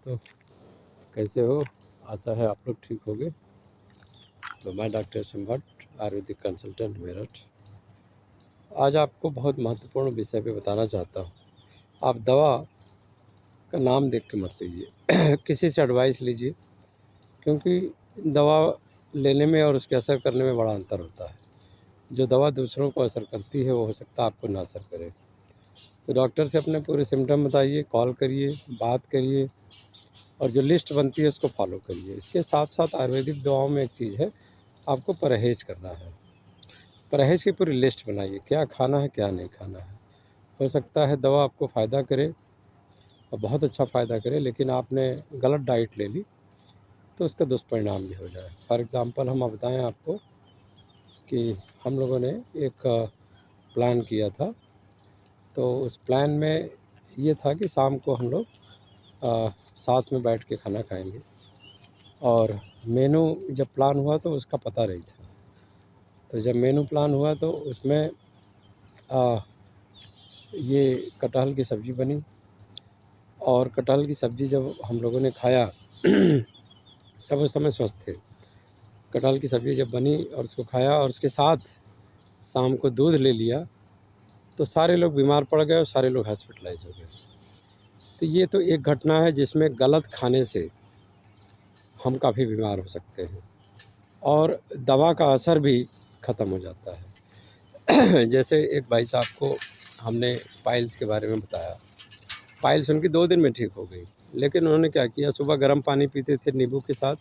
तो कैसे हो? आशा है आप लोग ठीक होंगे। तो मैं डॉक्टर संभट, आयुर्वेदिक कंसल्टेंट मेरठ, आज आपको बहुत महत्वपूर्ण विषय पे बताना चाहता हूँ। आप दवा का नाम देख के मत लीजिए किसी से एडवाइस लीजिए, क्योंकि दवा लेने में और उसके असर करने में बड़ा अंतर होता है। जो दवा दूसरों को असर करती है वो हो सकता है आपको ना असर करे। तो डॉक्टर से अपने पूरे सिम्टम बताइए, कॉल करिए, बात करिए और जो लिस्ट बनती है उसको फॉलो करिए। इसके साथ साथ आयुर्वेदिक दवाओं में एक चीज़ है, आपको परहेज़ करना है। परहेज़ की पूरी लिस्ट बनाइए, क्या खाना है क्या नहीं खाना है। हो सकता है दवा आपको फ़ायदा करे और बहुत अच्छा फ़ायदा करे, लेकिन आपने गलत डाइट ले ली तो उसका दुष्परिणाम भी हो जाए। फॉर एग्ज़ाम्पल हम बताएं आपको कि हम लोगों ने एक प्लान किया था। तो उस प्लान में ये था कि शाम को हम लोग साथ में बैठ के खाना खाएंगे, और मेनू जब प्लान हुआ तो उसका पता नहीं था। तो जब मेनू प्लान हुआ तो उसमें ये कटहल की सब्ज़ी बनी, और कटहल की सब्ज़ी जब हम लोगों ने खाया सब उस समय स्वस्थ थे। कटहल की सब्ज़ी जब बनी और उसको खाया और उसके साथ शाम को दूध ले लिया तो सारे लोग बीमार पड़ गए और सारे लोग हॉस्पिटलाइज हो गए। तो ये तो एक घटना है जिसमें गलत खाने से हम काफ़ी बीमार हो सकते हैं और दवा का असर भी ख़त्म हो जाता है। जैसे एक भाई साहब को हमने पाइल्स के बारे में बताया। पाइल्स उनकी 2 दिन में ठीक हो गई, लेकिन उन्होंने क्या किया, सुबह गर्म पानी पीते थे नींबू के साथ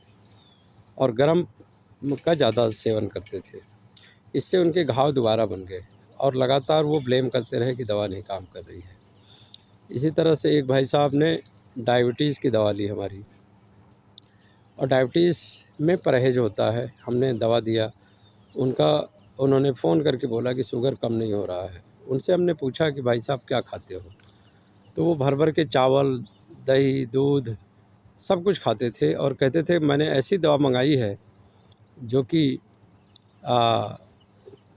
और गर्म का ज़्यादा सेवन करते थे। इससे उनके घाव दोबारा बन गए और लगातार वो ब्लेम करते रहे कि दवा नहीं काम कर रही है। इसी तरह से एक भाई साहब ने डायबिटीज़ की दवा ली हमारी, और डायबिटीज़ में परहेज होता है, हमने दवा दिया। उन्होंने फ़ोन करके बोला कि शुगर कम नहीं हो रहा है। उनसे हमने पूछा कि भाई साहब क्या खाते हो? तो वो भर भर के चावल, दही, दूध सब कुछ खाते थे और कहते थे मैंने ऐसी दवा मंगाई है जो कि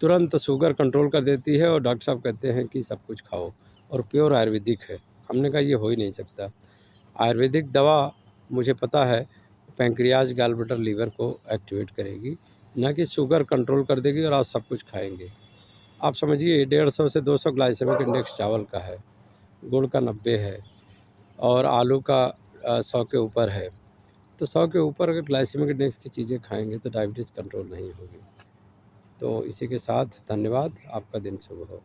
तुरंत शुगर कंट्रोल कर देती है, और डॉक्टर साहब कहते हैं कि सब कुछ खाओ और प्योर आयुर्वेदिक है। हमने कहा ये हो ही नहीं सकता। आयुर्वेदिक दवा मुझे पता है पैंक्रियाज, गॉल ब्लैडर, लीवर को एक्टिवेट करेगी, ना कि शुगर कंट्रोल कर देगी और आप सब कुछ खाएंगे। आप समझिए 150 से 200 ग्लाइसेमिक इंडेक्स चावल का है, गुड़ का 90 है और आलू का 100 के ऊपर है। तो 100 के ऊपर अगर ग्लाइसेमिक इंडेक्स की चीज़ें खाएंगे तो डायबिटीज़ कंट्रोल नहीं होगी। तो इसी के साथ धन्यवाद, आपका दिन शुभ हो।